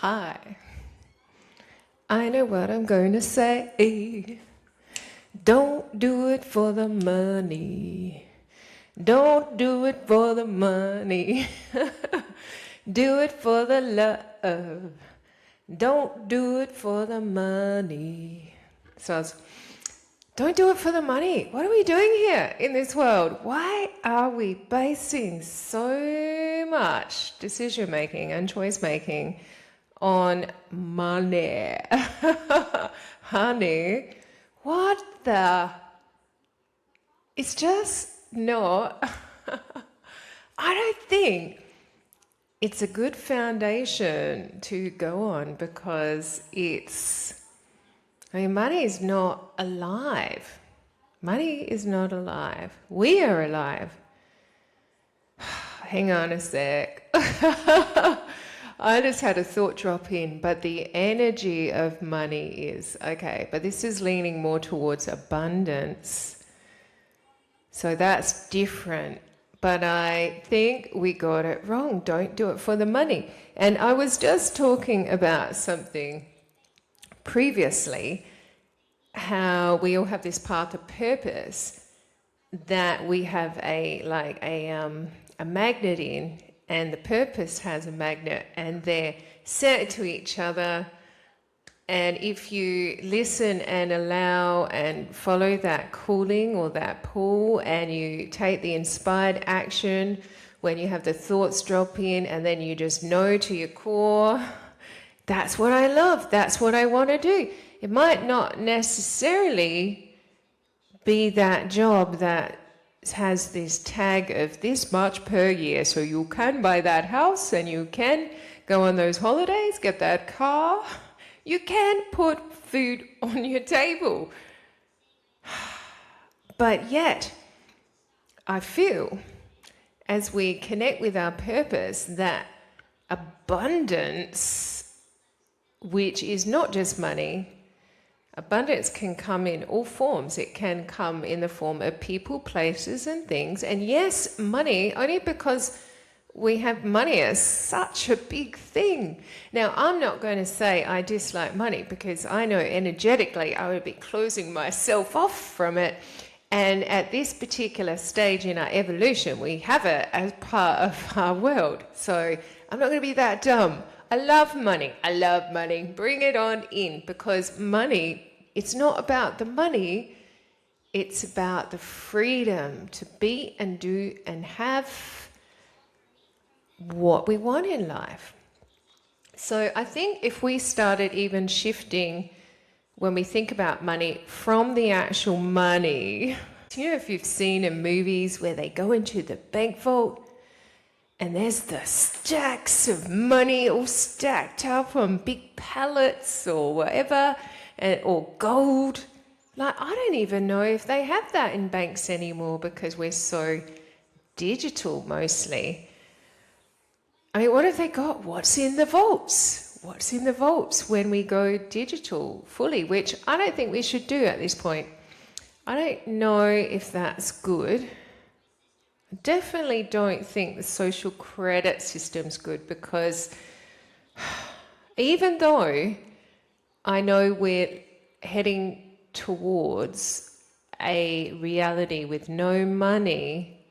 Hi. I know what I'm going to say. Don't do it for the money. Don't do it for the money. Do it for the love. Don't do it for the money. Don't do it for the money. What are we doing here in this world? Why are we basing so much decision making and choice making on money? Honey, what the? It's just not. I don't think it's a good foundation to go on because money is not alive. Money is not alive. We are alive. Hang on a sec. I just had a thought drop in, but the energy of money is, okay, but this is leaning more towards abundance. So that's different. But I think we got it wrong. Don't do it for the money. And I was just talking about something previously, how we all have this path of purpose that we have a magnet in, and the purpose has a magnet, and they're set to each other. And if you listen and allow and follow that calling or that pull, and you take the inspired action when you have the thoughts drop in, and then you just know to your core, that's what I love, that's what I want to do. It might not necessarily be that job that has this tag of this much per year, so you can buy that house and you can go on those holidays, get that car, you can put food on your table. But yet, I feel as we connect with our purpose, that abundance, which is not just money, abundance can come in all forms. It can come in the form of people, places, and things. And yes, money, only because we have money as such a big thing. Now, I'm not going to say I dislike money, because I know energetically I would be closing myself off from it. And at this particular stage in our evolution, we have it as part of our world. So I'm not going to be that dumb. I love money. I love money. Bring it on in, because money, it's not about the money. It's about the freedom to be and do and have what we want in life. So I think if we started even shifting when we think about money from the actual money, you know, if you've seen in movies where they go into the bank vault and there's the stacks of money all stacked up on big pallets or whatever, or gold. Like, I don't even know if they have that in banks anymore, because we're so digital mostly. I mean, what have they got? What's in the vaults? What's in the vaults when we go digital fully, which I don't think we should do at this point. I don't know if that's good. I definitely don't think the social credit system's good, because even though I know we're heading towards a reality with no money,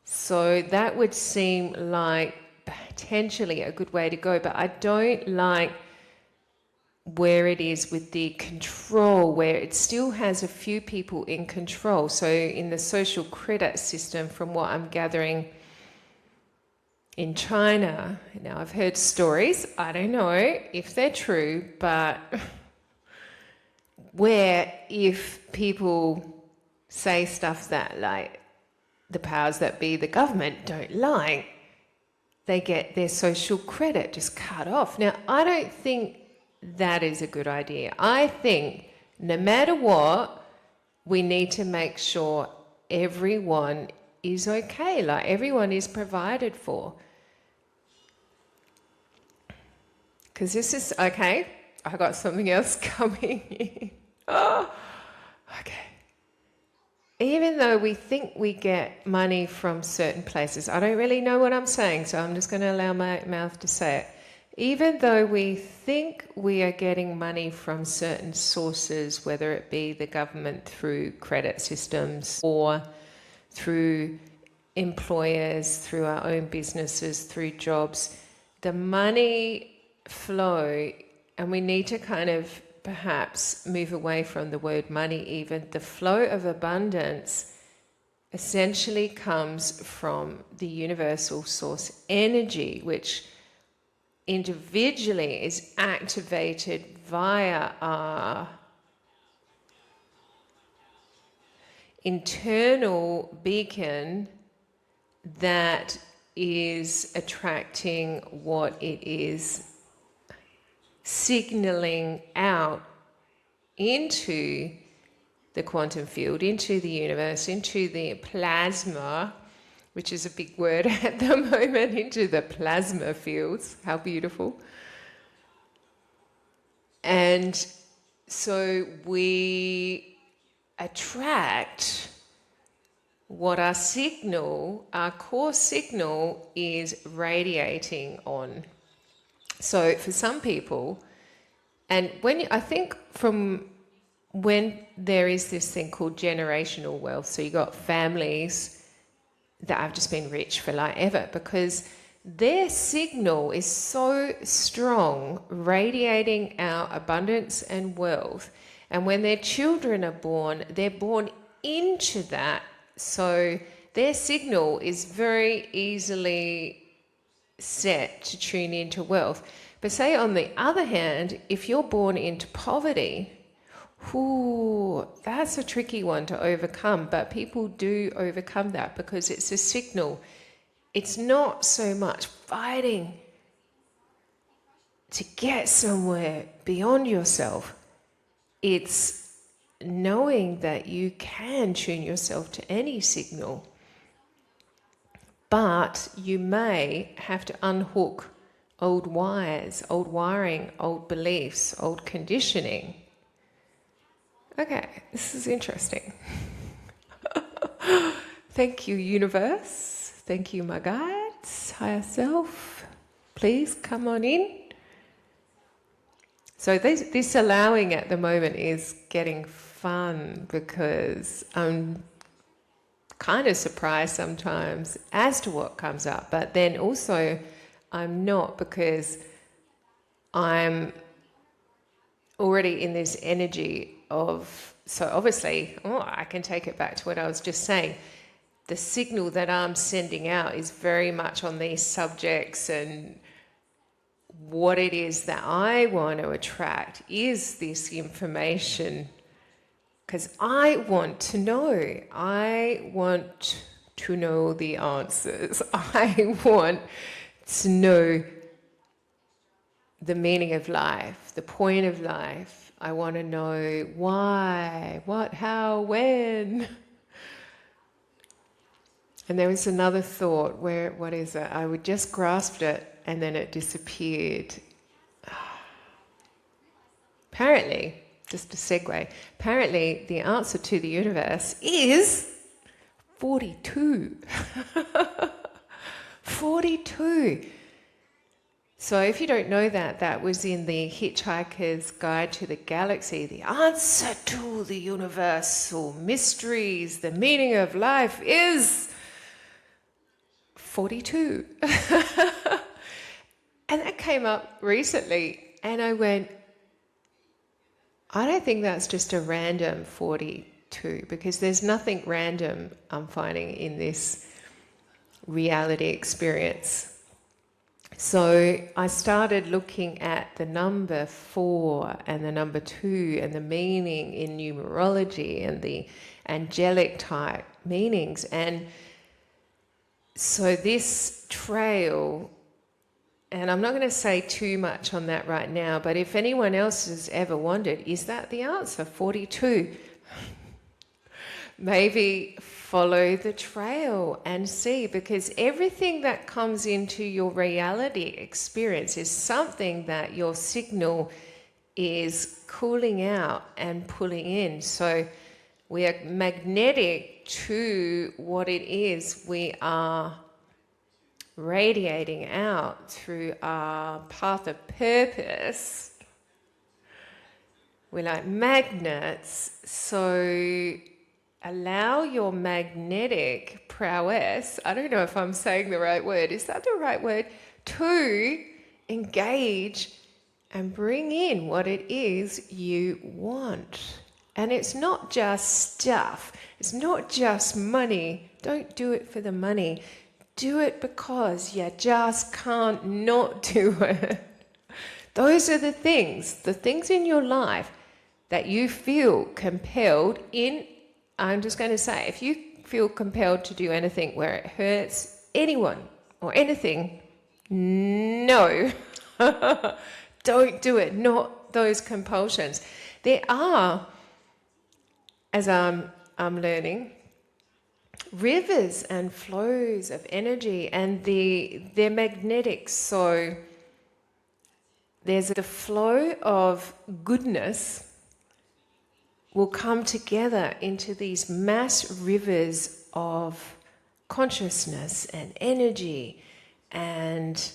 so that would seem like potentially a good way to go, but I don't like where it is with the control, where it still has a few people in control. So in the social credit system, from what I'm gathering in China, now I've heard stories, I don't know if they're true, but where if people say stuff that, like, the powers that be, the government, don't like, they get their social credit just cut off. Now, I don't think that is a good idea. I think no matter what, we need to make sure everyone is okay, like everyone is provided for. Because this is, okay, I got something else coming in. Oh, okay. Even though we think we get money from certain places, I don't really know what I'm saying, so I'm just going to allow my mouth to say it. Even though we think we are getting money from certain sources, whether it be the government through credit systems or through employers, through our own businesses, through jobs, the money flow, and we need to kind of perhaps move away from the word money even. The flow of abundance essentially comes from the universal source energy, which individually is activated via our internal beacon that is attracting what it is signaling out into the quantum field, into the universe, into the plasma, which is a big word at the moment, into the plasma fields. How beautiful. And so we attract what our signal, our core signal, is radiating on. So for some people, and I think from when there is this thing called generational wealth, so you got families that have just been rich for like ever because their signal is so strong, radiating out abundance and wealth. And when their children are born, they're born into that. So their signal is very easily set to tune into wealth. But say on the other hand, if you're born into poverty, that's a tricky one to overcome, but people do overcome that because it's a signal. It's not so much fighting to get somewhere beyond yourself. It's knowing that you can tune yourself to any signal, but you may have to unhook old wires, old wiring, old beliefs, old conditioning. Okay, this is interesting. Thank you, universe. Thank you, my guides, higher self. Please come on in. So this allowing at the moment is getting fun because I'm kind of surprised sometimes as to what comes up, but then also I'm not because I'm already in this energy of, so obviously, I can take it back to what I was just saying. The signal that I'm sending out is very much on these subjects, and what it is that I want to attract is this information because I want to know. I want to know the answers. I want to know the meaning of life, the point of life. I want to know why, what, how, when. And there was another thought where, what is it? I would just grasped it and then it disappeared. Apparently, just a segue, apparently the answer to the universe is 42. 42. So if you don't know that, that was in the Hitchhiker's Guide to the Galaxy. The answer to the universal mysteries, the meaning of life is 42. And that came up recently and I went, I don't think that's just a random 42 because there's nothing random I'm finding in this reality experience. So I started looking at the number 4 and the number 2 and the meaning in numerology and the angelic type meanings. And so this trail, and I'm not going to say too much on that right now, but if anyone else has ever wondered, is that the answer, 42? Maybe follow the trail and see, because everything that comes into your reality experience is something that your signal is calling out and pulling in. So we are magnetic to what it is we are radiating out through our path of purpose. We're like magnets, so allow your magnetic prowess, I don't know if I'm saying the right word, is that the right word? To engage and bring in what it is you want. And it's not just stuff, it's not just money. Don't do it for the money. Do it because you just can't not do it. Those are the things in your life that you feel compelled in. I'm just going to say, if you feel compelled to do anything where it hurts anyone or anything, no. Don't do it. Not those compulsions. There are, as I'm learning, rivers and flows of energy, and they're magnetic. So there's the flow of goodness will come together into these mass rivers of consciousness and energy and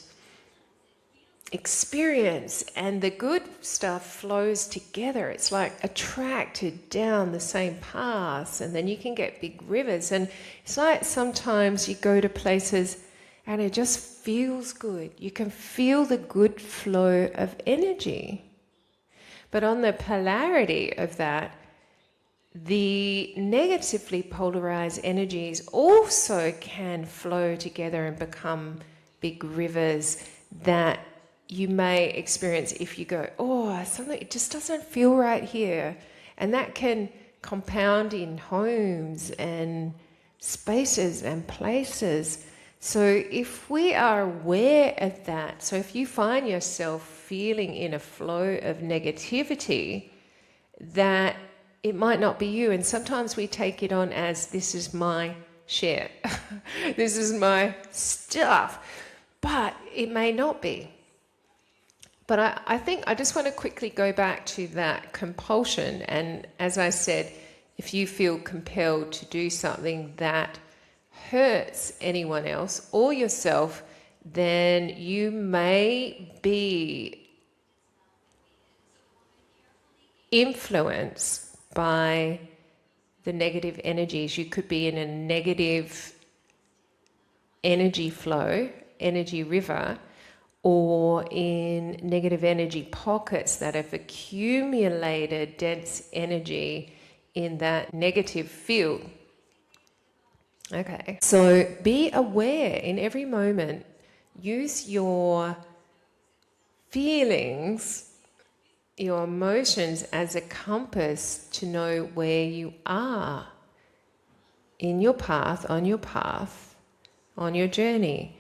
experience, and the good stuff flows together. It's like attracted down the same paths, and then you can get big rivers. And it's like sometimes you go to places and it just feels good. You can feel the good flow of energy. But on the polarity of that, the negatively polarized energies also can flow together and become big rivers that you may experience if you go, oh, something, it just doesn't feel right here. And that can compound in homes and spaces and places. So if we are aware of that, so if you find yourself feeling in a flow of negativity, that it might not be you. And sometimes we take it on as, this is my share. This is my stuff. But it may not be. But I think I just want to quickly go back to that compulsion. And as I said, if you feel compelled to do something that hurts anyone else or yourself, then you may be influenced by the negative energies. You could be in a negative energy flow, energy river, or in negative energy pockets that have accumulated dense energy in that negative field. Okay, so be aware in every moment. Use your feelings, your emotions as a compass to know where you are in your path, on your journey.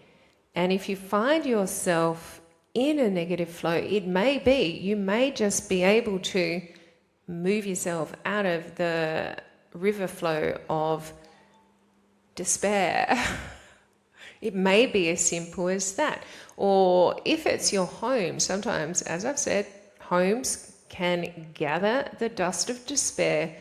And if you find yourself in a negative flow, it may be, you may just be able to move yourself out of the river flow of despair. It may be as simple as that. Or if it's your home, sometimes, as I've said, homes can gather the dust of despair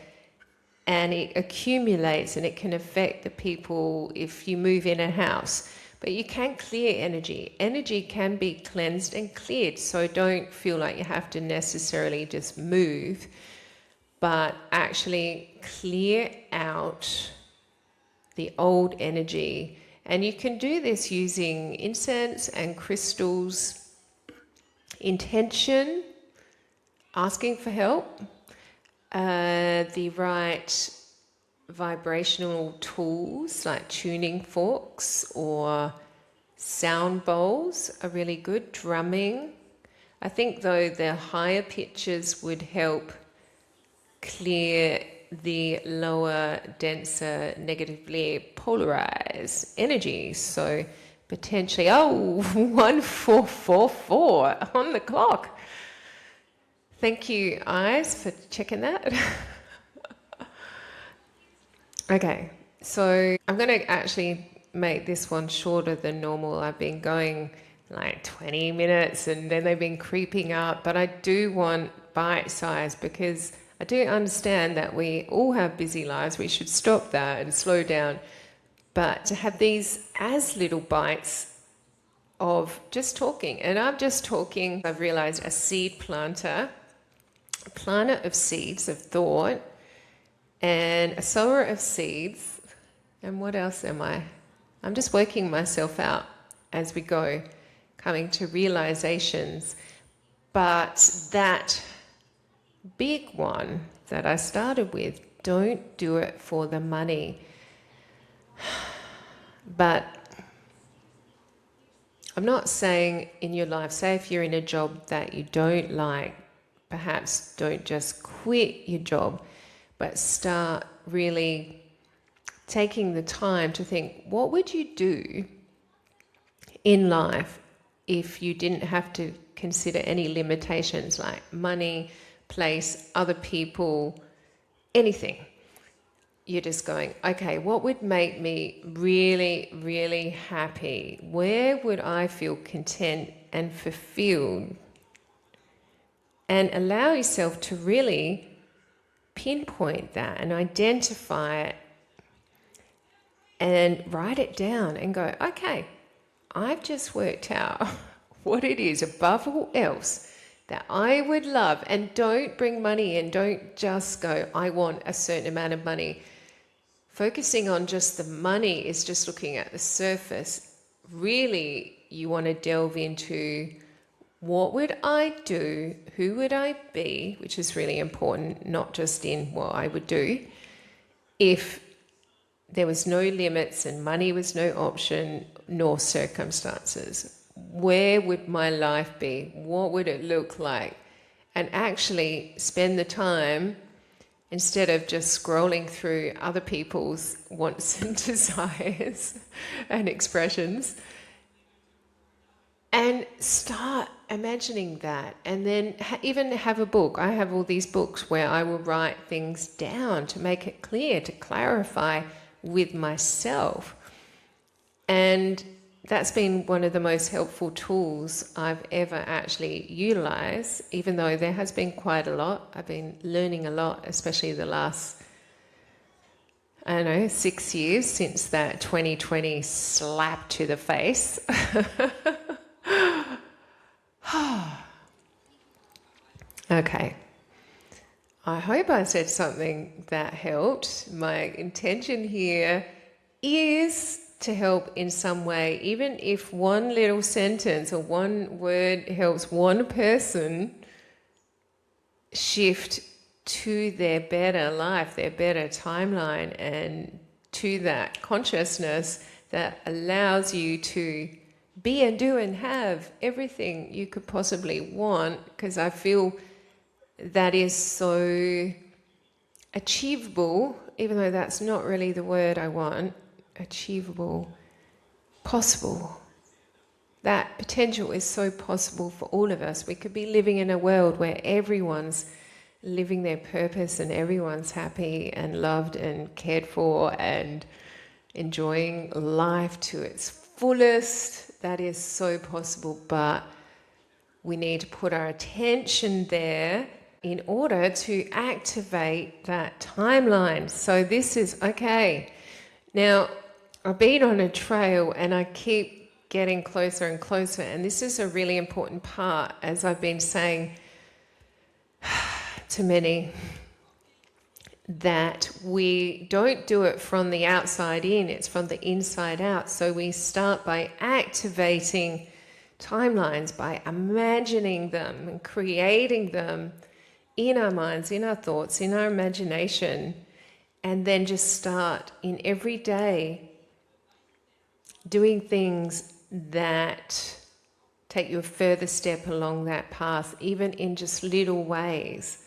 and it accumulates and it can affect the people if you move in a house. But you can clear energy. Energy can be cleansed and cleared, so don't feel like you have to necessarily just move, but actually clear out the old energy. And you can do this using incense and crystals, intention, asking for help, the right vibrational tools like tuning forks or sound bowls are really good. Drumming. I think though the higher pitches would help clear the lower, denser, negatively polarized energies. So potentially, 1444 on the clock. Thank you, eyes, for checking that. Okay, so I'm going to actually make this one shorter than normal. I've been going like 20 minutes and then they've been creeping up, but I do want bite size because I do understand that we all have busy lives. We should stop that and slow down. But to have these as little bites of just talking. And I'm just talking, I've realized, a seed planter, a planter of seeds of thought, and a sower of seeds. And what else am I? I'm just working myself out as we go, coming to realizations. But that big one that I started with, don't do it for the money. But I'm not saying in your life, say if you're in a job that you don't like, perhaps don't just quit your job, but start really taking the time to think, what would you do in life if you didn't have to consider any limitations like money, place, other people, anything? You're just going, okay, what would make me really, really happy? Where would I feel content and fulfilled? And allow yourself to really pinpoint that and identify it and write it down and go, okay, I've just worked out what it is above all else that I would love. And don't bring money in. Don't just go, I want a certain amount of money. Focusing on just the money is just looking at the surface. Really, you want to delve into what would I do, who would I be, which is really important, not just in what I would do, if there was no limits and money was no option, nor circumstances. Where would my life be? What would it look like? And actually spend the time, instead of just scrolling through other people's wants and desires and expressions, and start imagining that. And then even have a book. I have all these books where I will write things down to make it clear, to clarify with myself. And that's been one of the most helpful tools I've ever actually utilized, even though there has been quite a lot. I've been learning a lot, especially the last, 6 years since that 2020 slap to the face. Okay. I hope I said something that helped. My intention here is to help in some way, even if one little sentence or one word helps one person shift to their better life, their better timeline, and to that consciousness that allows you to be and do and have everything you could possibly want, because I feel that is so achievable, even though that's not really the word I want. Achievable, possible. That potential is so possible for all of us. We could be living in a world where everyone's living their purpose and everyone's happy and loved and cared for and enjoying life to its fullest. That is so possible, but we need to put our attention there in order to activate that timeline. So this is, okay, now I've been on a trail and I keep getting closer and closer, and this is a really important part, as I've been saying to many, that we don't do it from the outside in, it's from the inside out. So we start by activating timelines, by imagining them and creating them in our minds, in our thoughts, in our imagination, and then just start in every day doing things that take you a further step along that path, even in just little ways.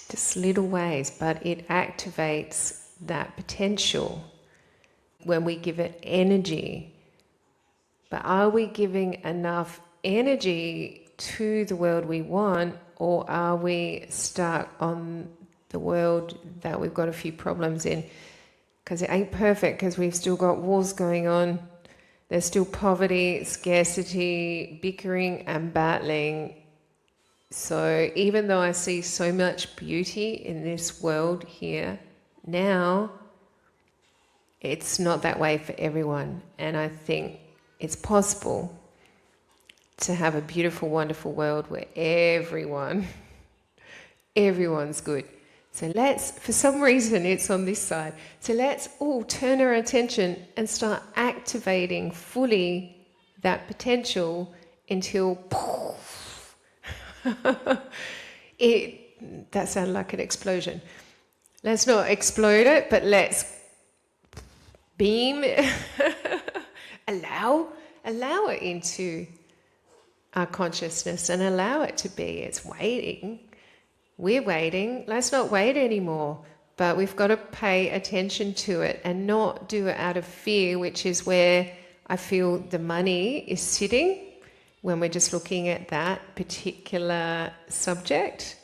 Just little ways, but it activates that potential when we give it energy. But are we giving enough energy to the world we want, or are we stuck on the world that we've got a few problems in? Because it ain't perfect, because we've still got wars going on. There's still poverty, scarcity, bickering and battling. So even though I see so much beauty in this world here now, it's not that way for everyone. And I think it's possible to have a beautiful, wonderful world where everyone's good. So for some reason it's on this side. So let's all turn our attention and start activating fully that potential until that sounded like an explosion. Let's not explode it, but let's beam allow it into our consciousness and allow it to be. It's waiting. We're waiting. Let's not wait anymore. But we've got to pay attention to it and not do it out of fear, which is where I feel the money is sitting when we're just looking at that particular subject.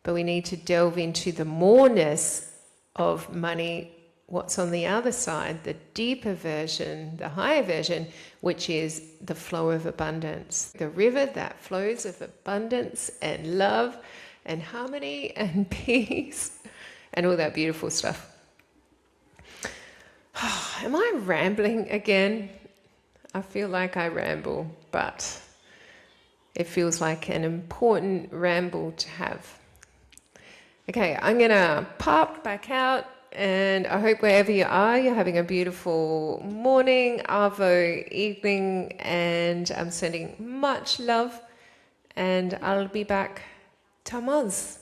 But we need to delve into the moreness of money, what's on the other side, the deeper version, the higher version, which is the flow of abundance. The river that flows of abundance and love and harmony and peace and all that beautiful stuff. Am I rambling again? I feel like I ramble, but it feels like an important ramble to have. Okay, I'm going to pop back out, and I hope wherever you are, you're having a beautiful morning, arvo, evening, and I'm sending much love, and I'll be back. Tamaz.